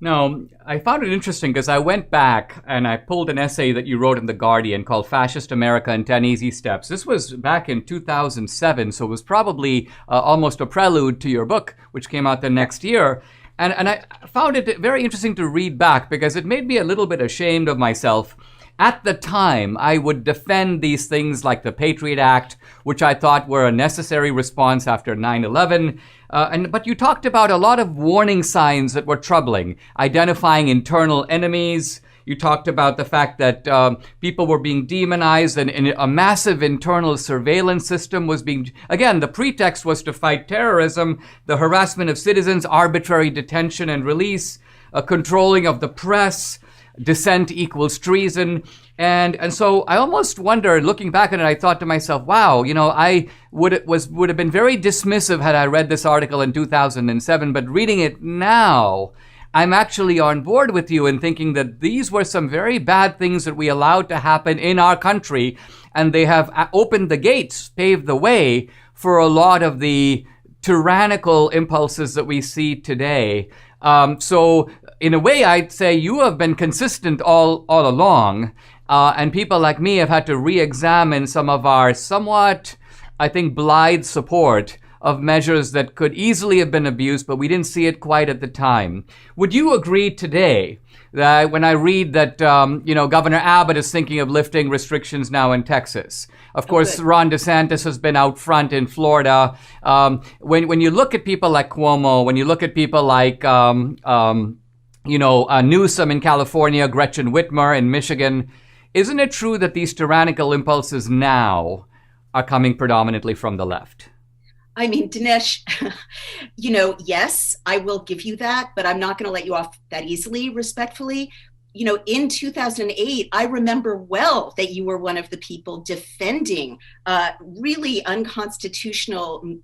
No, I found it interesting because I went back and I pulled an essay that you wrote in The Guardian called Fascist America in 10 Easy Steps. This was back in 2007, so it was probably almost a prelude to your book, which came out the next year. And I found it very interesting to read back because it made me a little bit ashamed of myself. At the time, I would defend these things like the Patriot Act, which I thought were a necessary response after 9/11. But you talked about a lot of warning signs that were troubling, identifying internal enemies. You talked about the fact that people were being demonized and a massive internal surveillance system was being, again, the pretext was to fight terrorism, the harassment of citizens, arbitrary detention and release, controlling of the press, dissent equals treason. And so I almost wonder, looking back at it, I thought to myself, wow, I would have been very dismissive had I read this article in 2007, but reading it now, I'm actually on board with you in thinking that these were some very bad things that we allowed to happen in our country, and they have opened the gates, paved the way for a lot of the tyrannical impulses that we see today. So in a way, I'd say you have been consistent all along, and people like me have had to re-examine some of our somewhat, I think, blithe support of measures that could easily have been abused, but we didn't see it quite at the time. Would you agree today that when I read that, Governor Abbott is thinking of lifting restrictions now in Texas? Of course, Ron DeSantis has been out front in Florida. When you look at people like Cuomo, when you look at people like, Newsom in California, Gretchen Whitmer in Michigan, isn't it true that these tyrannical impulses now are coming predominantly from the left? I mean, Dinesh, yes, I will give you that, but I'm not going to let you off that easily, respectfully. In 2008, I remember well that you were one of the people defending really unconstitutional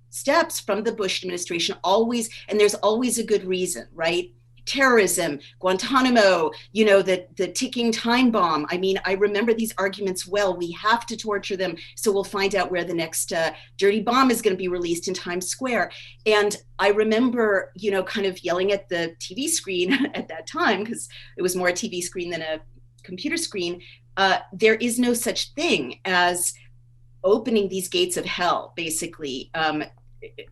steps from the Bush administration, always, and there's always a good reason, right? Terrorism, Guantanamo, the ticking time bomb. I mean, I remember these arguments well. We have to torture them, so we'll find out where the next dirty bomb is going to be released in Times Square. And I remember, kind of yelling at the TV screen at that time, because it was more a TV screen than a computer screen. There is no such thing as opening these gates of hell, basically,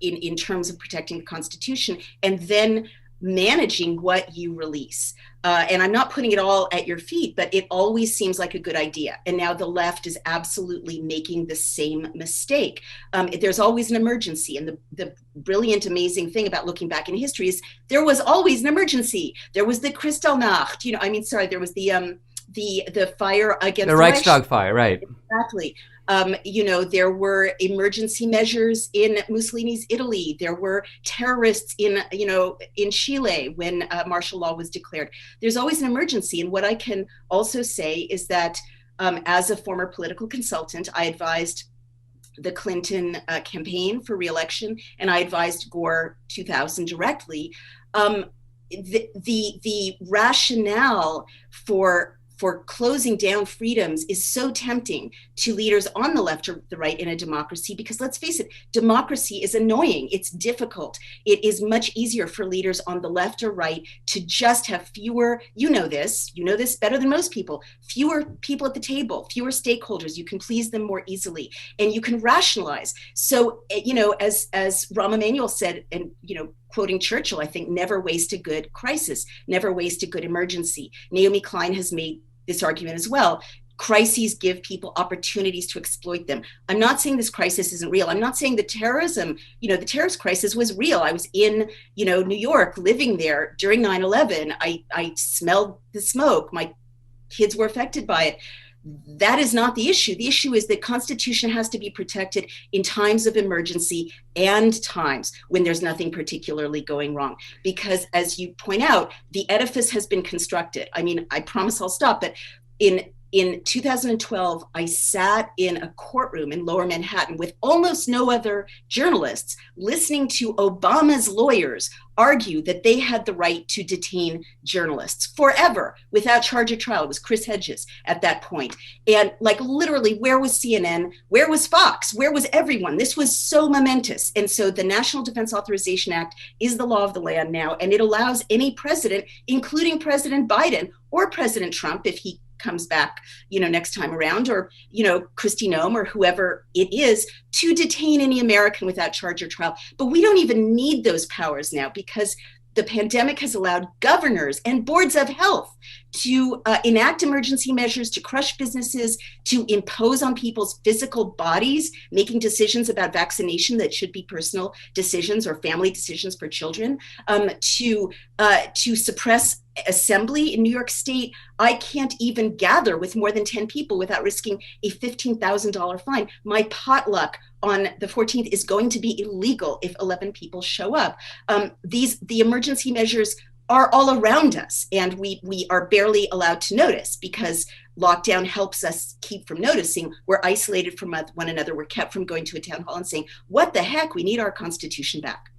in terms of protecting the Constitution, and then managing what you release. And I'm not putting it all at your feet, but it always seems like a good idea. And now the left is absolutely making the same mistake. There's always an emergency. And the brilliant, amazing thing about looking back in history is there was always an emergency. There was the Kristallnacht, there was the fire against the Reichstag fire, right? Exactly. There were emergency measures in Mussolini's Italy. There were terrorists in Chile when martial law was declared. There's always an emergency. And what I can also say is that as a former political consultant, I advised the Clinton campaign for re-election, and I advised Gore 2000 directly. The rationale for closing down freedoms is so tempting to leaders on the left or the right in a democracy, because let's face it, democracy is annoying. It's difficult. It is much easier for leaders on the left or right to just have fewer, you know this better than most people, fewer people at the table, fewer stakeholders. You can please them more easily, and you can rationalize. So, as Rahm Emanuel said, and, quoting Churchill, I think, never waste a good crisis, never waste a good emergency. Naomi Klein has made this argument as well. Crises give people opportunities to exploit them. I'm not saying this crisis isn't real. I'm not saying the terrorism, the terrorist crisis was real. I was in, New York, living there during 9/11. I smelled the smoke. My kids were affected by it. That is not the issue. The issue is that Constitution has to be protected in times of emergency and times when there's nothing particularly going wrong. Because as you point out, the edifice has been constructed. I mean, I promise I'll stop, but in In 2012, I sat in a courtroom in Lower Manhattan with almost no other journalists, listening to Obama's lawyers argue that they had the right to detain journalists forever without charge or trial. It was Chris Hedges at that point. And like literally, where was CNN? Where was Fox? Where was everyone? This was so momentous. And so the National Defense Authorization Act is the law of the land now, and it allows any president, including President Biden or President Trump, if he comes back, next time around, or, Kristi Noem or whoever it is, to detain any American without charge or trial. But we don't even need those powers now, because the pandemic has allowed governors and boards of health to enact emergency measures, to crush businesses, to impose on people's physical bodies, making decisions about vaccination that should be personal decisions or family decisions for children, to suppress assembly in New York State. I can't even gather with more than 10 people without risking a $15,000 fine. My potluck on the 14th is going to be illegal if 11 people show up. The emergency measures are all around us, and we are barely allowed to notice because lockdown helps us keep from noticing. We're isolated from one another. We're kept from going to a town hall and saying, what the heck, we need our Constitution back.